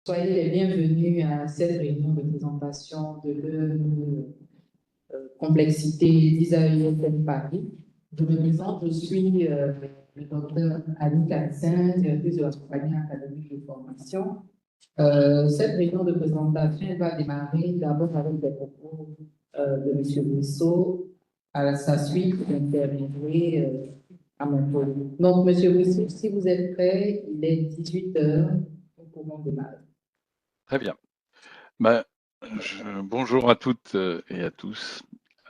Soyez les bienvenus à cette réunion de présentation de l'EME Complexité d'ISAESM Paris. Je me présente, je suis le docteur Annie Cassin, directrice de la compagnie académique de formation. Cette réunion de présentation va démarrer d'abord avec des propos de M. Brissot. À sa suite, j'interviendrai à mon tour. Donc, M. Brissot, si vous êtes prêt, il est 18 heures, nous pouvons démarrer. Très bien. Ben, bonjour à toutes et à tous.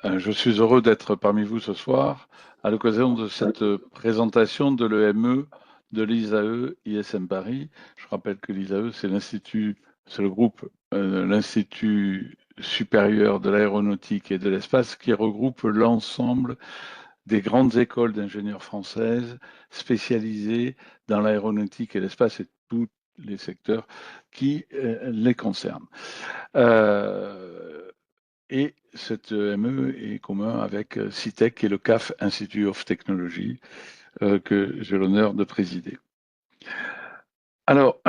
Je suis heureux d'être parmi vous ce soir à l'occasion de cette présentation de l'EME de l'ISAE ISM Paris. Je rappelle que l'ISAE, c'est le groupe, l'Institut supérieur de l'aéronautique et de l'espace qui regroupe l'ensemble des grandes écoles d'ingénieurs françaises spécialisées dans l'aéronautique et l'espace et tous les secteurs qui les concernent. Et cette ME est commun avec CITEC et le CAF Institute of Technology que j'ai l'honneur de présider. Alors,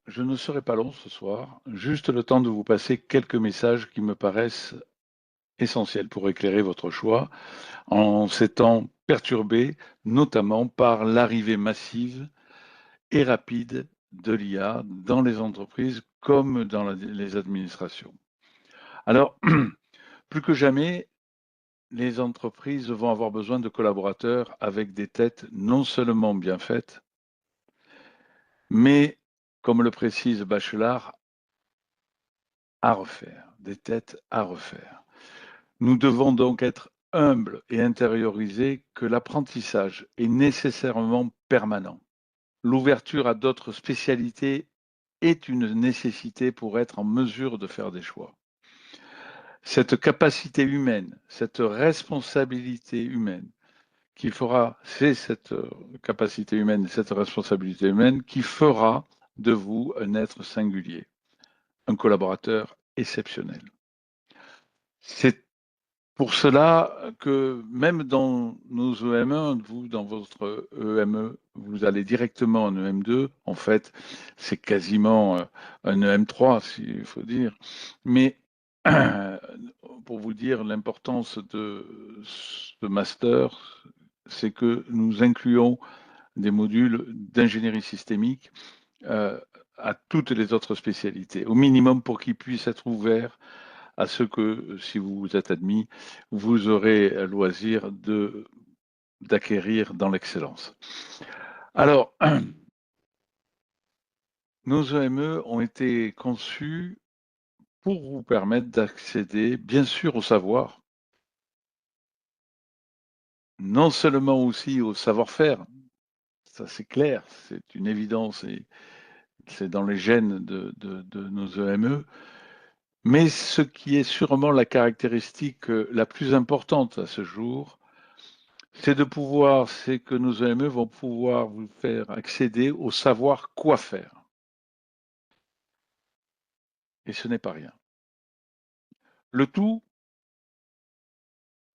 je ne serai pas long ce soir, juste le temps de vous passer quelques messages qui me paraissent essentiels pour éclairer votre choix en ces temps perturbés, notamment par l'arrivée massive et rapide de l'IA dans les entreprises comme dans les administrations. Alors, plus que jamais, les entreprises vont avoir besoin de collaborateurs avec des têtes non seulement bien faites, mais, comme le précise Bachelard, à refaire, des têtes à refaire. Nous devons donc être humbles et intérioriser que l'apprentissage est nécessairement permanent. L'ouverture à d'autres spécialités est une nécessité pour être en mesure de faire des choix. Cette capacité humaine, cette responsabilité humaine, c'est cette capacité humaine, cette responsabilité humaine qui fera de vous un être singulier, un collaborateur exceptionnel. C'est pour cela que même dans nos EM1, vous, dans votre EME, vous allez directement en EM2. En fait, c'est quasiment un EM3, s'il faut dire. Mais pour vous dire l'importance de ce master, c'est que nous incluons des modules d'ingénierie systémique à toutes les autres spécialités, au minimum pour qu'ils puissent être ouverts à ce que, si vous êtes admis, vous aurez loisir d'acquérir dans l'excellence. Alors, nos EME ont été conçus pour vous permettre d'accéder, bien sûr, au savoir, non seulement aussi au savoir-faire, ça c'est clair, c'est une évidence et c'est dans les gènes de nos EME, mais ce qui est sûrement la caractéristique la plus importante à ce jour, c'est que nos EME vont pouvoir vous faire accéder au savoir quoi faire. Et ce n'est pas rien. Le tout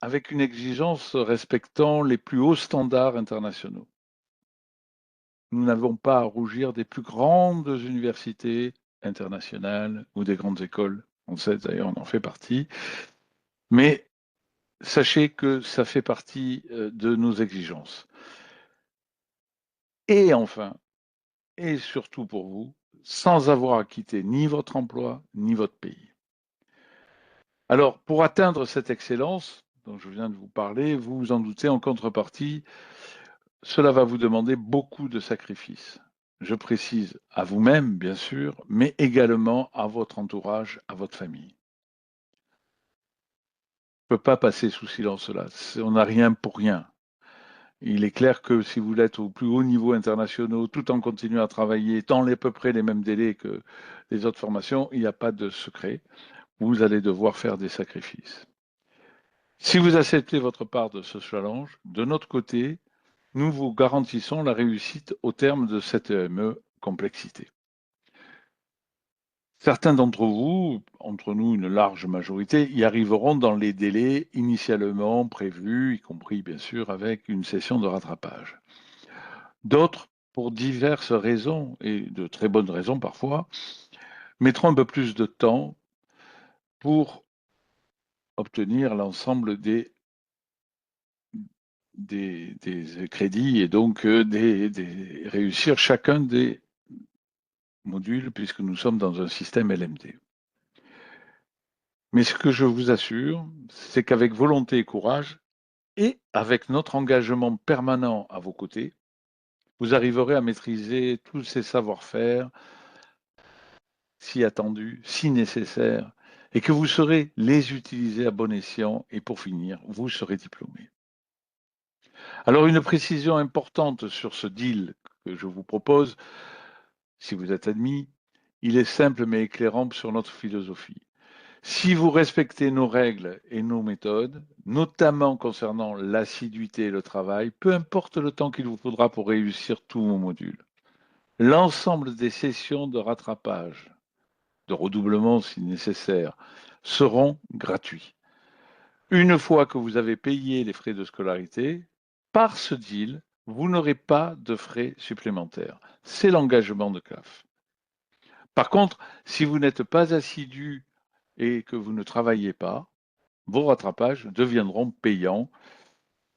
avec une exigence respectant les plus hauts standards internationaux. Nous n'avons pas à rougir des plus grandes universités internationales ou des grandes écoles. On sait d'ailleurs, on en fait partie. Mais sachez que ça fait partie de nos exigences. Et enfin, et surtout pour vous, sans avoir à quitter ni votre emploi, ni votre pays. Alors, pour atteindre cette excellence dont je viens de vous parler, vous vous en doutez, en contrepartie, cela va vous demander beaucoup de sacrifices. Je précise à vous-même, bien sûr, mais également à votre entourage, à votre famille. On ne peut pas passer sous silence cela. On n'a rien pour rien. Il est clair que si vous l'êtes au plus haut niveau international, tout en continuant à travailler dans à peu près les mêmes délais que les autres formations, il n'y a pas de secret. Vous allez devoir faire des sacrifices. Si vous acceptez votre part de ce challenge, de notre côté, nous vous garantissons la réussite au terme de cette EME complexité. Certains d'entre vous, entre nous une large majorité, y arriveront dans les délais initialement prévus, y compris bien sûr avec une session de rattrapage. D'autres, pour diverses raisons, et de très bonnes raisons parfois, mettront un peu plus de temps pour obtenir l'ensemble des crédits et donc réussir chacun des modules puisque nous sommes dans un système LMD. Mais ce que je vous assure, c'est qu'avec volonté et courage et avec notre engagement permanent à vos côtés, vous arriverez à maîtriser tous ces savoir-faire si attendus, si nécessaires, et que vous saurez les utiliser à bon escient et pour finir, vous serez diplômé. Alors une précision importante sur ce deal que je vous propose, si vous êtes admis, il est simple mais éclairant sur notre philosophie. Si vous respectez nos règles et nos méthodes, notamment concernant l'assiduité et le travail, peu importe le temps qu'il vous faudra pour réussir tous vos modules, l'ensemble des sessions de rattrapage, de redoublement si nécessaire, seront gratuits. Une fois que vous avez payé les frais de scolarité, par ce deal, vous n'aurez pas de frais supplémentaires. C'est l'engagement de CAF. Par contre, si vous n'êtes pas assidu et que vous ne travaillez pas, vos rattrapages deviendront payants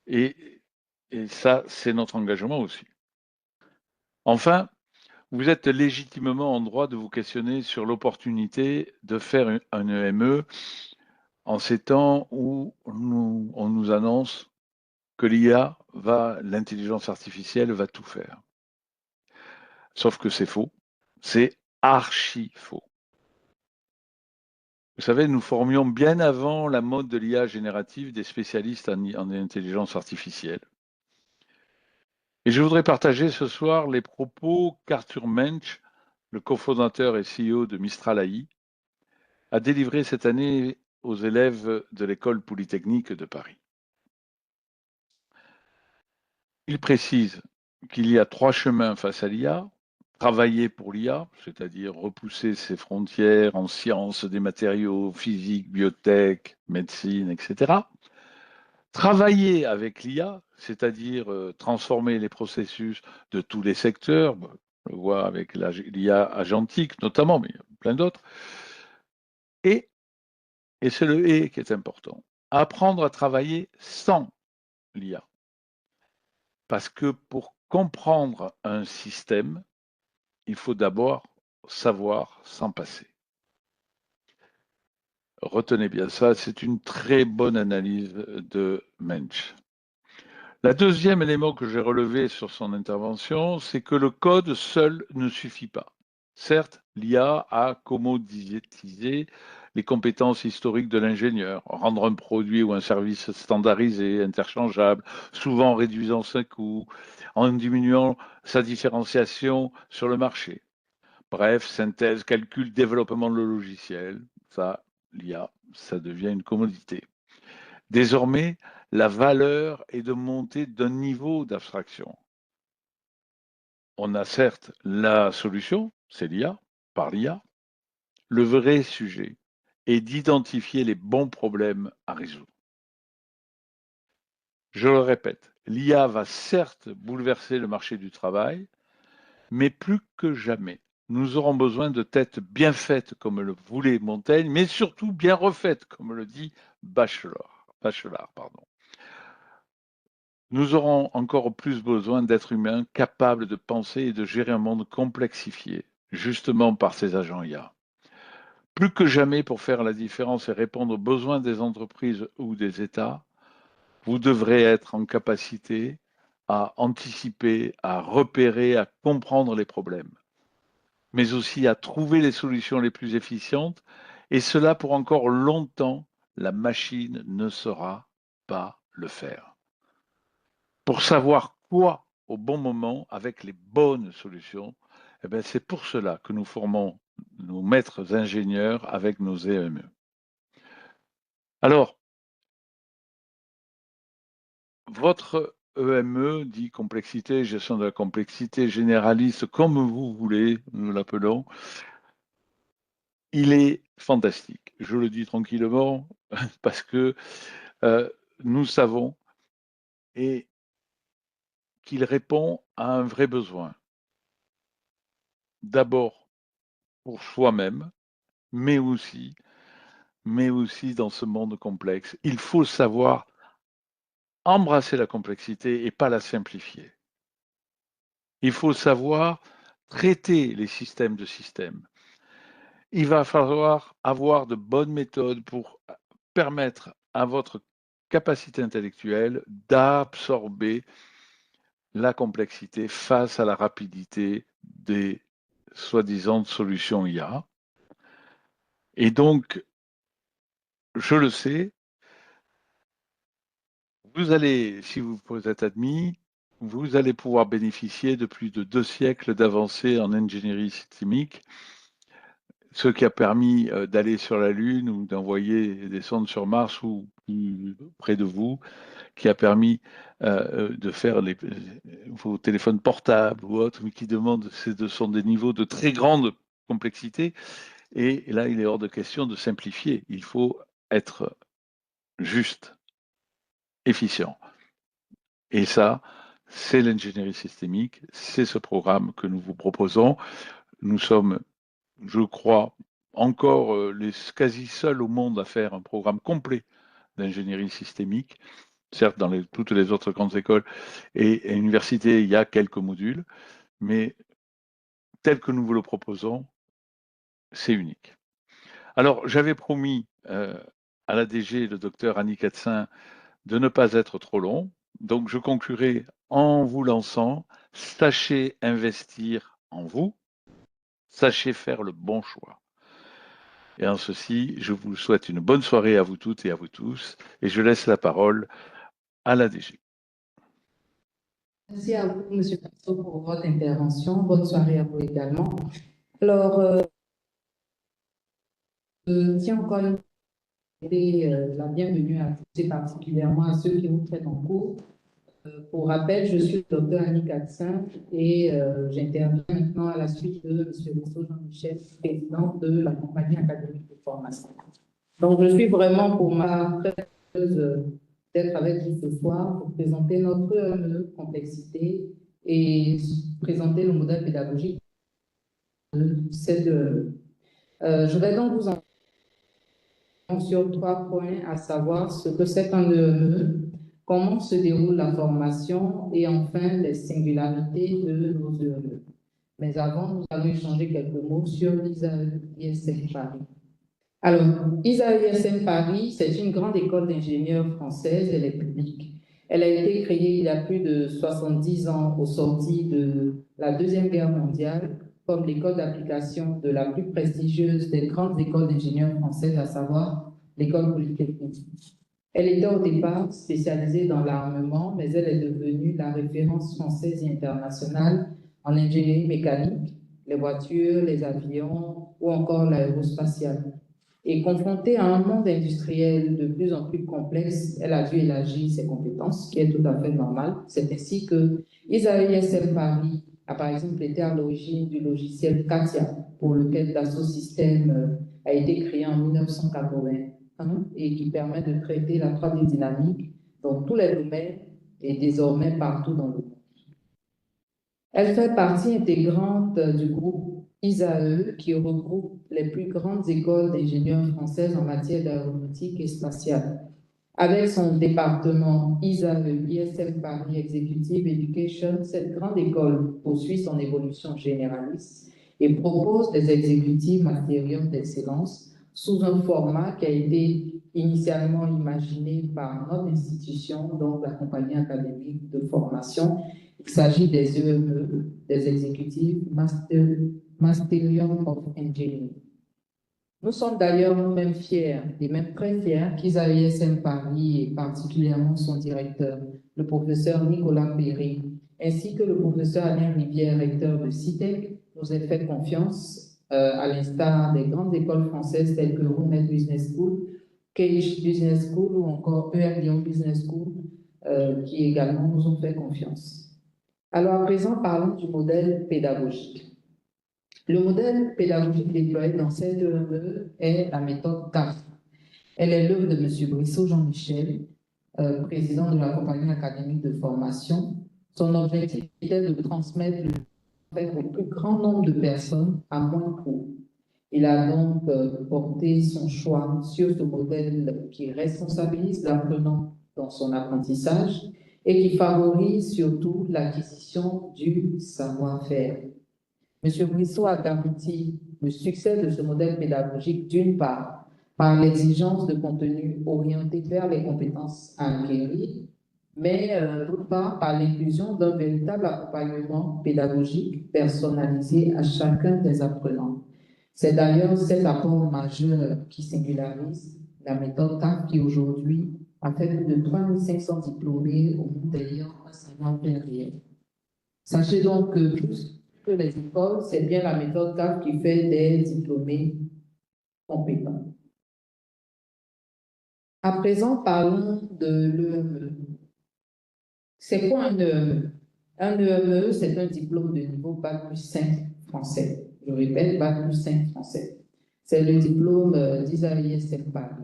et, et ça, c'est notre engagement aussi. Enfin, vous êtes légitimement en droit de vous questionner sur l'opportunité de faire un EME en ces temps où on nous annonce que l'intelligence artificielle va tout faire. Sauf que c'est faux. C'est archi faux. Vous savez, nous formions bien avant la mode de l'IA générative des spécialistes en intelligence artificielle. Et je voudrais partager ce soir les propos qu'Arthur Mensch, le cofondateur et CEO de Mistral AI, a délivrés cette année aux élèves de l'école polytechnique de Paris. Il précise qu'il y a 3 chemins face à l'IA. Travailler pour l'IA, c'est-à-dire repousser ses frontières en sciences des matériaux, physique, biotech, médecine, etc. Travailler avec l'IA, c'est-à-dire transformer les processus de tous les secteurs, on le voit avec l'IA agentique notamment, mais il y a plein d'autres. Et c'est le et qui est important, apprendre à travailler sans l'IA. Parce que pour comprendre un système, il faut d'abord savoir s'en passer. Retenez bien ça, c'est une très bonne analyse de Mensch. Le deuxième élément que j'ai relevé sur son intervention, c'est que le code seul ne suffit pas. Certes, l'IA a commoditisé les compétences historiques de l'ingénieur, rendre un produit ou un service standardisé, interchangeable, souvent en réduisant ses coûts, en diminuant sa différenciation sur le marché. Bref, synthèse, calcul, développement de le logiciel, ça, l'IA, ça devient une commodité. Désormais, la valeur est de monter d'un niveau d'abstraction. On a certes la solution, c'est l'IA, par l'IA. Le vrai sujet est d'identifier les bons problèmes à résoudre. Je le répète, l'IA va certes bouleverser le marché du travail, mais plus que jamais, nous aurons besoin de têtes bien faites, comme le voulait Montaigne, mais surtout bien refaites, comme le dit Bachelard. Nous aurons encore plus besoin d'êtres humains capables de penser et de gérer un monde complexifié, justement par ces agents IA. Plus que jamais pour faire la différence et répondre aux besoins des entreprises ou des États, vous devrez être en capacité à anticiper, à repérer, à comprendre les problèmes, mais aussi à trouver les solutions les plus efficientes, et cela pour encore longtemps, la machine ne saura pas le faire. Pour savoir quoi au bon moment avec les bonnes solutions, eh bien, c'est pour cela que nous formons nos maîtres ingénieurs avec nos EME. Alors, votre EME dit complexité, gestion de la complexité généraliste, comme vous voulez, nous l'appelons, il est fantastique. Je le dis tranquillement parce que nous savons et qu'il répond à un vrai besoin. D'abord, pour soi-même, mais aussi dans ce monde complexe. Il faut savoir embrasser la complexité et pas la simplifier. Il faut savoir traiter les systèmes de systèmes. Il va falloir avoir de bonnes méthodes pour permettre à votre capacité intellectuelle d'absorber la complexité face à la rapidité des soi-disant solutions IA. Et donc, je le sais, vous allez, si vous êtes admis, vous allez pouvoir bénéficier de plus de 2 siècles d'avancées en ingénierie systémique, ce qui a permis d'aller sur la Lune ou d'envoyer des sondes sur Mars ou plus près de vous, qui a permis de faire vos téléphones portables ou autres, mais qui demandent, ce sont des niveaux de très grande complexité. Et là, il est hors de question de simplifier. Il faut être juste, efficient. Et ça, c'est l'ingénierie systémique, c'est ce programme que nous vous proposons. Nous sommes, je crois, encore les quasi seuls au monde à faire un programme complet d'ingénierie systémique. Certes, dans toutes les autres grandes écoles et universités, il y a quelques modules, mais tel que nous vous le proposons, c'est unique. Alors, j'avais promis à la DG, le docteur Annie Katzin, de ne pas être trop long. Donc, je conclurai en vous lançant, sachez investir en vous, sachez faire le bon choix. Et en ceci, je vous souhaite une bonne soirée à vous toutes et à vous tous, et je laisse la parole à la DG. Merci à vous, M. Passot, pour votre intervention. Bonne soirée à vous également. Alors, je tiens encore une la bienvenue à tous et particulièrement à ceux qui nous prennent en cours. Pour rappel, je suis le docteur Annie Katzin et j'interviens maintenant à la suite de M. Rousseau Jean-Michel, président de la compagnie académique de formation. Donc, je suis vraiment pour ma très heureuse d'être avec vous ce soir pour présenter notre complexité et présenter le modèle pédagogique de cette. Je vais donc vous en sur 3 points, à savoir ce que c'est un EME, comment se déroule la formation et enfin les singularités de nos EME. Mais avant, nous allons échanger quelques mots sur l'ISAE-ISM Paris. Alors, ISAE-ISM Paris, c'est une grande école d'ingénieurs française, elle est publique. Elle a été créée il y a plus de 70 ans au sorti de la Deuxième Guerre mondiale comme l'école d'application de la plus prestigieuse des grandes écoles d'ingénieurs françaises, à savoir l'école polytechnique. Elle était au départ spécialisée dans l'armement, mais elle est devenue la référence française et internationale en ingénierie mécanique, les voitures, les avions ou encore l'aérospatiale. Et confrontée à un monde industriel de plus en plus complexe, elle a dû élargir ses compétences, ce qui est tout à fait normal. C'est ainsi que ISAE-ISM Paris a par exemple été à l'origine du logiciel CATIA, pour lequel Dassault Systèmes a été créé en 1981 et qui permet de traiter la 3D dynamique dans tous les domaines et désormais partout dans le monde. Elle fait partie intégrante du groupe ISAE, qui regroupe les plus grandes écoles d'ingénieurs françaises en matière d'aéronautique et spatiale. Avec son département ISAE, ISM Paris Executive Education, cette grande école poursuit son évolution généraliste et propose des exécutifs matériaux d'excellence sous un format qui a été initialement imaginé par notre institution, donc la compagnie académique de formation. Il s'agit des EME, des exécutifs Masterium of Engineering. Nous sommes d'ailleurs nous-mêmes fiers, et même très fiers, qu'ISAE-ISM Paris, et particulièrement son directeur, le professeur Nicolas Perret, ainsi que le professeur Alain Rivière, recteur de CITEC, nous aient fait confiance, à l'instar des grandes écoles françaises telles que Roumet Business School, Cage Business School ou encore ER Lyon Business School, qui également nous ont fait confiance. Alors à présent, parlons du modèle pédagogique. Le modèle pédagogique déployé dans cette EME est la méthode CAF. Elle est l'œuvre de M. Brissot Jean-Michel, président de la compagnie académique de formation. Son objectif était de transmettre le savoir au plus grand nombre de personnes à moins de coûts. Il a donc porté son choix sur ce modèle qui responsabilise l'apprenant dans son apprentissage et qui favorise surtout l'acquisition du savoir-faire. M. Brissot a garanti le succès de ce modèle pédagogique d'une part par l'exigence de contenu orienté vers les compétences à acquérir, mais d'autre part par l'inclusion d'un véritable accompagnement pédagogique personnalisé à chacun des apprenants. C'est d'ailleurs cet apport majeur qui singularise la méthode CAP qui aujourd'hui a fait plus de 3500 diplômés au monde ayant un savoir-faire réel. Sachez donc que plus que les écoles, c'est bien la méthode CAP qui fait des diplômés compétents. À présent, parlons de l'EME. C'est quoi un EME? Un EME, c'est un diplôme de niveau Bac plus 5 français. Je répète, Bac plus 5 français. C'est le diplôme d'ISAE-ISM Paris.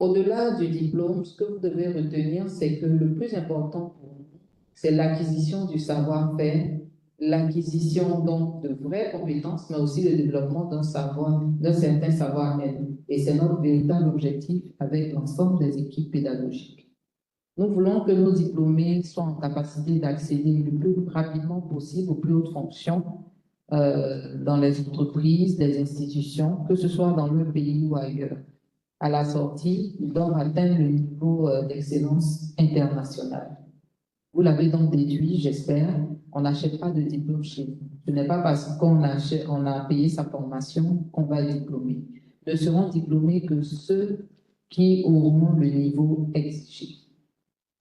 Au-delà du diplôme, ce que vous devez retenir, c'est que le plus important pour nous, c'est l'acquisition du savoir-faire, l'acquisition donc de vraies compétences, mais aussi le développement d'un certain savoir-être. Et c'est notre véritable objectif avec l'ensemble des équipes pédagogiques. Nous voulons que nos diplômés soient en capacité d'accéder le plus rapidement possible aux plus hautes fonctions dans les entreprises, les institutions, que ce soit dans le pays ou ailleurs. À la sortie, ils doivent atteindre le niveau d'excellence internationale. Vous l'avez donc déduit, j'espère, on n'achète pas de diplôme chez nous. Ce n'est pas parce qu'on a payé sa formation qu'on va être diplômé. Ne seront diplômés que ceux qui auront le niveau exigé.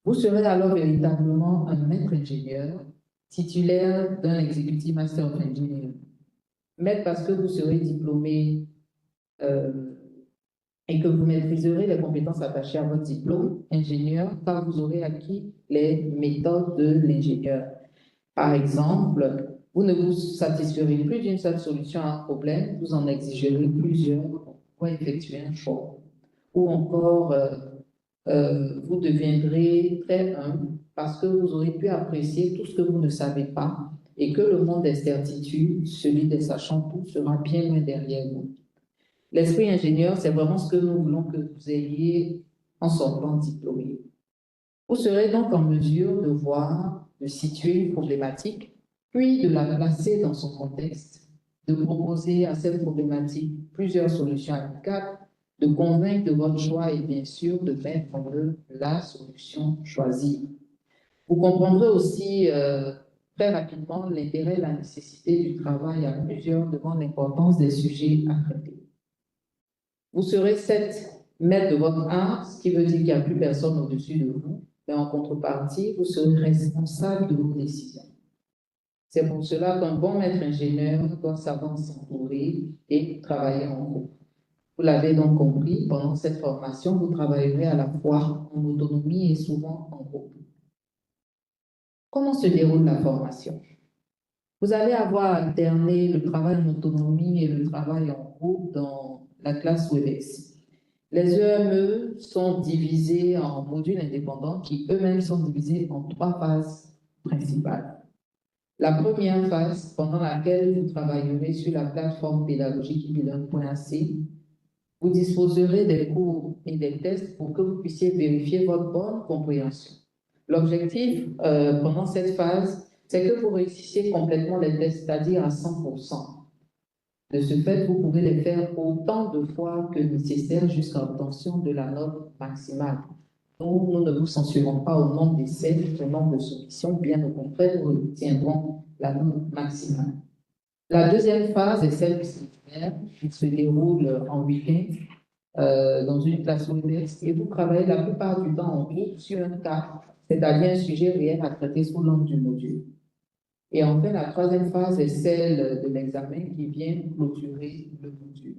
Vous serez alors véritablement un maître ingénieur titulaire d'un Executive Master of Engineering. Maître parce que vous serez diplômé et que vous maîtriserez les compétences attachées à votre diplôme. Ingénieur, car vous aurez acquis les méthodes de l'ingénieur. Par exemple, vous ne vous satisferez plus d'une seule solution à un problème, vous en exigerez plusieurs pour effectuer un choix. Ou encore, vous deviendrez très humble parce que vous aurez pu apprécier tout ce que vous ne savez pas et que le monde des certitudes, celui des sachants tout, sera bien loin derrière vous. L'esprit ingénieur, c'est vraiment ce que nous voulons que vous ayez en sortant diplômé. Vous serez donc en mesure de voir, de situer une problématique, puis de la placer dans son contexte, de proposer à cette problématique plusieurs solutions applicables, de convaincre de votre choix et bien sûr de mettre en œuvre la solution choisie. Vous comprendrez aussi très rapidement l'intérêt et la nécessité du travail à plusieurs devant l'importance des sujets à traiter. Vous serez 7 maîtres de votre art, ce qui veut dire qu'il n'y a plus personne au-dessus de vous, mais en contrepartie, vous serez responsable de vos décisions. C'est pour cela qu'un bon maître ingénieur doit savoir s'entourer et travailler en groupe. Vous l'avez donc compris, pendant cette formation, vous travaillerez à la fois en autonomie et souvent en groupe. Comment se déroule la formation? Vous allez avoir alterné le travail en autonomie et le travail en groupe dans la classe WebEx. Les EME sont divisés en modules indépendants qui eux-mêmes sont divisés en 3 phases principales. La première phase, pendant laquelle vous travaillerez sur la plateforme pédagogique bilingue.ac, vous disposerez des cours et des tests pour que vous puissiez vérifier votre bonne compréhension. L'objectif pendant cette phase, c'est que vous réussissiez complètement les tests, c'est-à-dire à 100%. De ce fait, vous pouvez les faire autant de fois que nécessaire jusqu'à l'obtention de la note maximale. Donc, nous ne vous censurons pas au nombre d'essais, au nombre de soumissions, bien au contraire, nous retiendrons la note maximale. La deuxième phase est celle qui se déroule en week-end dans une classe WebEx et vous travaillez la plupart du temps en groupe sur un cas, c'est-à-dire un sujet réel à traiter sous l'angle du module. Et enfin, la troisième phase est celle de l'examen qui vient clôturer le module.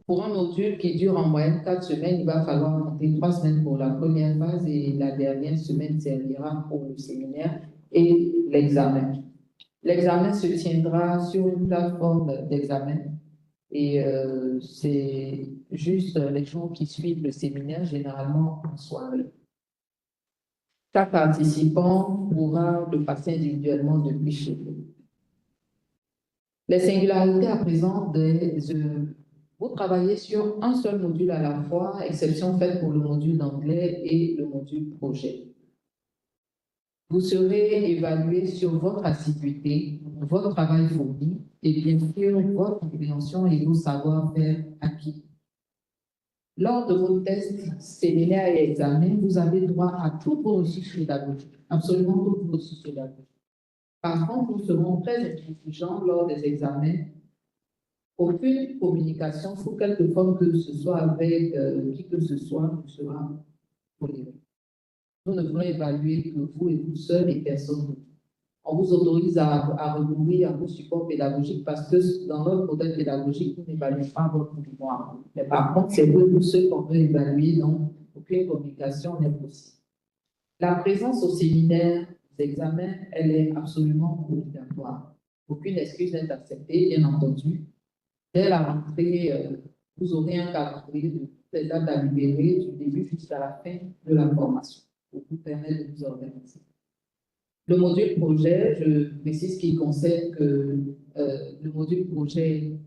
Pour un module qui dure en moyenne 4 semaines, il va falloir compter 3 semaines pour la première phase et la dernière semaine servira pour le séminaire et l'examen. L'examen se tiendra sur une plateforme d'examen et c'est juste les jours qui suivent le séminaire, généralement en soirée. Chaque participant pourra le passer individuellement depuis chez lui. Les singularités à présent, vous travaillez sur un seul module à la fois, exception faite pour le module d'anglais et le module projet. Vous serez évalué sur votre assiduité, votre travail fourni et bien sûr votre compréhension et vos savoir-faire acquis. Lors de vos tests, séminaires et examens, vous avez droit à toutes vos ressources pédagogiques, absolument toutes vos ressources pédagogiques. Par contre, nous serons très exigeants lors des examens. Aucune communication, sous quelque forme que ce soit avec qui que ce soit, ne sera tolérée. Nous ne voulons évaluer que vous et vous seuls et personne d'autre. On vous autorise à recourir à vos supports pédagogiques parce que dans notre modèle pédagogique, nous n'évaluons pas votre mémoire. Mais par contre, c'est vous ceux qu'on veut évaluer, donc aucune communication n'est possible. La présence au séminaire, aux examens, elle est absolument obligatoire. Aucune excuse n'est acceptée, bien entendu. Dès la rentrée, vous aurez un calendrier de toutes les dates à libérer du début jusqu'à la fin de la formation pour vous permettre de vous organiser. Le module projet, je précise qu'il concerne que le module projet,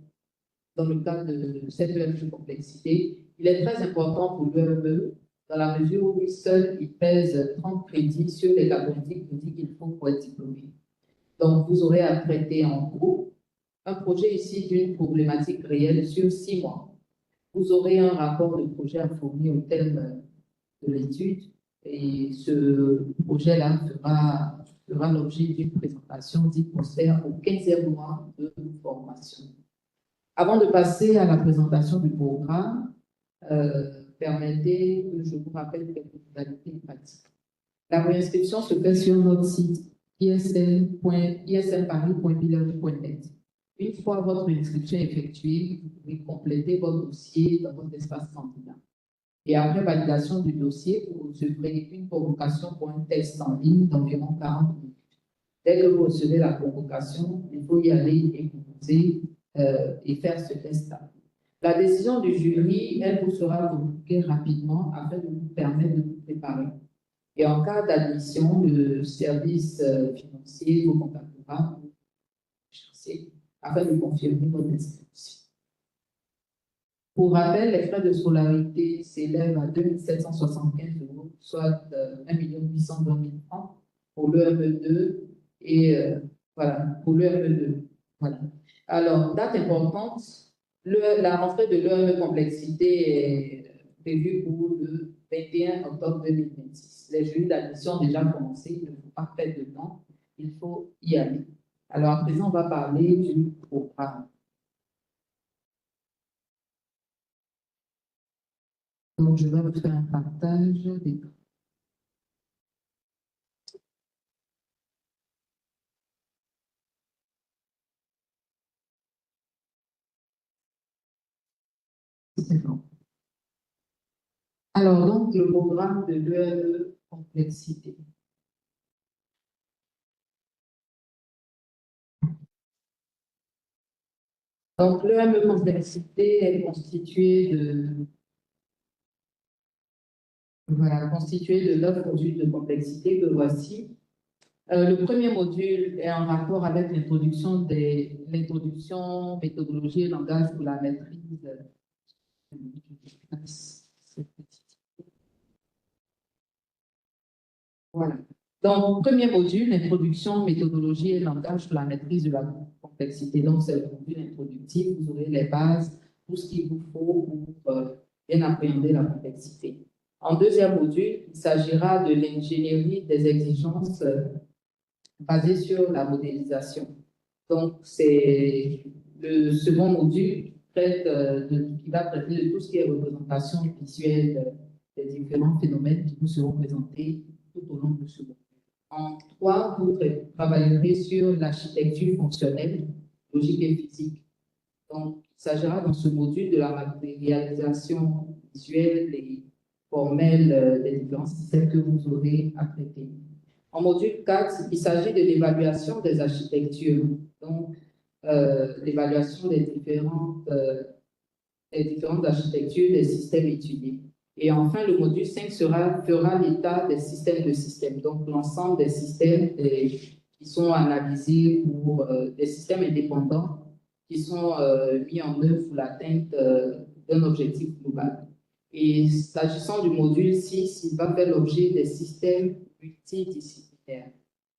dans le cadre de cette EME complexité, il est très important pour l'EME dans la mesure où lui seul, il pèse 30 crédits sur les 90 crédits qu'il faut pour être diplômé. Donc, vous aurez à traiter en groupe un projet ici d'une problématique réelle sur 6 mois. Vous aurez un rapport de projet à fournir au terme de l'étude et ce projet-là fera l'objet d'une présentation dite postère au 15e mois de formation. Avant de passer à la présentation du programme, permettez que je vous rappelle quelques modalités pratiques. La réinscription se fait sur notre site ism.paris.bilan.net. Une fois votre inscription effectuée, vous pouvez compléter votre dossier dans votre espace candidat. Et après validation du dossier, vous recevrez une convocation pour un test en ligne d'environ 40 minutes. Dès que vous recevez la convocation, il faut y aller et composer et faire ce test-là. La décision du jury, elle vous sera communiquée rapidement afin de vous permettre de vous préparer. Et en cas d'admission, le service financier vous contactera pour chercher afin de confirmer votre inscription. Pour rappel, les frais de scolarité s'élèvent à 2 775 €, soit 1 820 000 francs pour l'EME2 et voilà, pour l'EME2. Voilà. Alors, date importante, la rentrée de l'EME complexité est prévue pour le 21 octobre 2026. Les jurys d'admission ont déjà commencé, il ne faut pas perdre de temps, il faut y aller. Alors, à présent, on va parler du programme. Donc, je vais vous faire un partage d'écran. C'est bon. Alors, donc, le programme de l'EME complexité. Donc, l'EME complexité est constitué de 9 modules de complexité que voici. Le premier module est en rapport avec l'introduction méthodologie et langage pour la maîtrise. Voilà. Donc, premier module, introduction, méthodologie et langage pour la maîtrise de la complexité. Donc, c'est le module introductif. Vous aurez les bases, tout ce qu'il vous faut pour bien appréhender la complexité. En deuxième module, il s'agira de l'ingénierie des exigences basées sur la modélisation. Donc, c'est le second module qui va traiter de tout ce qui est représentation visuelle des différents phénomènes qui vous seront présentés tout au long de ce module. En 3, vous travaillerez sur l'architecture fonctionnelle, logique et physique. Donc, il s'agira dans ce module de la matérialisation visuelle et formelle des différents systèmes que vous aurez à traiter. En module 4, il s'agit de l'évaluation des architectures, donc l'évaluation des différentes architectures des systèmes étudiés. Et enfin, le module 5 fera l'état des systèmes de systèmes, donc l'ensemble des systèmes qui sont analysés pour des systèmes indépendants qui sont mis en œuvre pour l'atteinte d'un objectif global. Et s'agissant du module 6, il va faire l'objet des systèmes multidisciplinaires.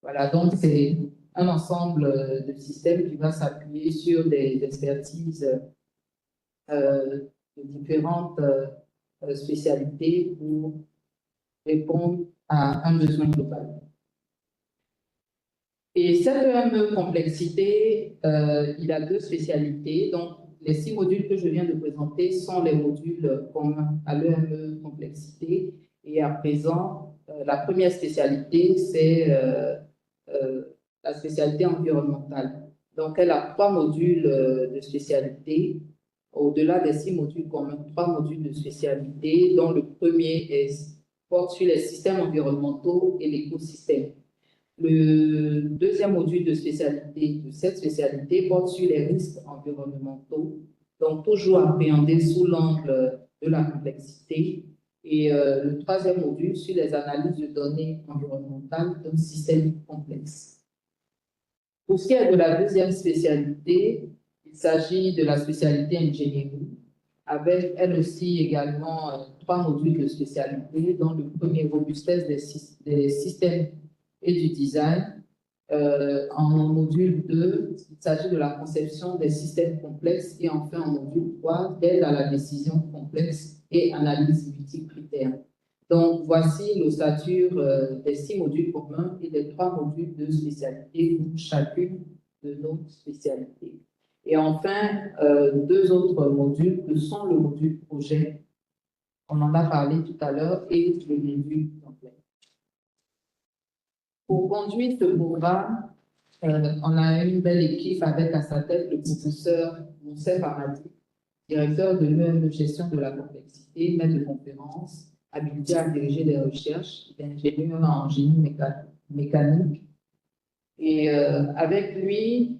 Voilà, donc c'est un ensemble de systèmes qui va s'appuyer sur des expertises de différentes spécialités pour répondre à un besoin global. Et cette EME complexité, il a deux spécialités. Donc, les 6 modules que je viens de présenter sont les modules communs à l'EME complexité. Et à présent, la première spécialité, c'est la spécialité environnementale. Donc, elle a 3 modules de spécialité. Au-delà des 6 modules communs, 3 modules de spécialité, dont le premier porte sur les systèmes environnementaux et l'écosystème. Le deuxième module de spécialité, de cette spécialité, porte sur les risques environnementaux, donc toujours appréhendés sous l'angle de la complexité. Et le troisième module sur les analyses de données environnementales d'un système complexe. Pour ce qui est de la deuxième spécialité, il s'agit de la spécialité ingénierie, avec elle aussi également 3 modules de spécialité, dont le premier robustesse des systèmes et du design. En module 2, il s'agit de la conception des systèmes complexes et enfin en module 3, d'aide à la décision complexe et analyse multicritères. Donc, voici l'ossature des 6 modules communs et des 3 modules de spécialité pour chacune de nos spécialités. Et enfin, 2 autres modules que sont le module projet, on en a parlé tout à l'heure, et le module complet. Pour conduire ce programme, on a une belle équipe avec à sa tête le professeur Moussef Hamadi, directeur de l'EM de gestion de la complexité, maître de conférence, habilité à diriger des recherches, ingénieur en génie mécanique. Et avec lui,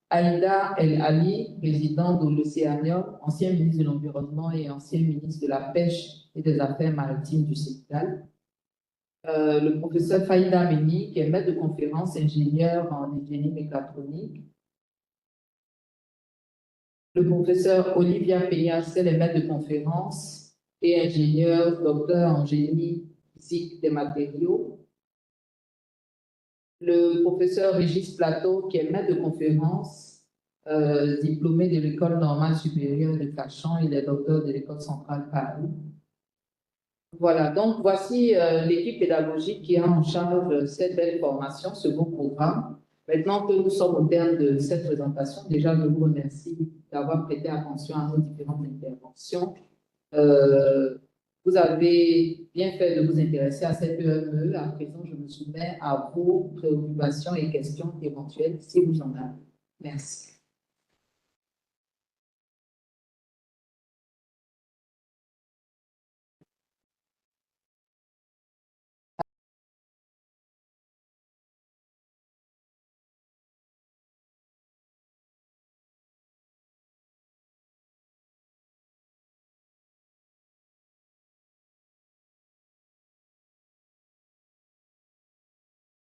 Aïda El Ali, président de l'Océanium, ancien ministre de l'Environnement et ancien ministre de la Pêche et des Affaires maritimes du Sénégal. Le professeur Faïda Meni, qui est maître de conférence, ingénieur en génie mécatronique. Le professeur Olivia Peñas, elle est maître de conférence et ingénieur, docteur en génie physique des matériaux. Le professeur Régis Plateau, qui est maître de conférence, diplômé de l'École normale supérieure de Cachan, il est docteur de l'École centrale Paris. Voilà, donc voici l'équipe pédagogique qui a en charge cette belle formation, ce beau programme. Maintenant que nous sommes au terme de cette présentation, déjà je vous remercie d'avoir prêté attention à nos différentes interventions. Vous avez bien fait de vous intéresser à cette EME. À présent, je me soumets à vos préoccupations et questions éventuelles si vous en avez. Merci.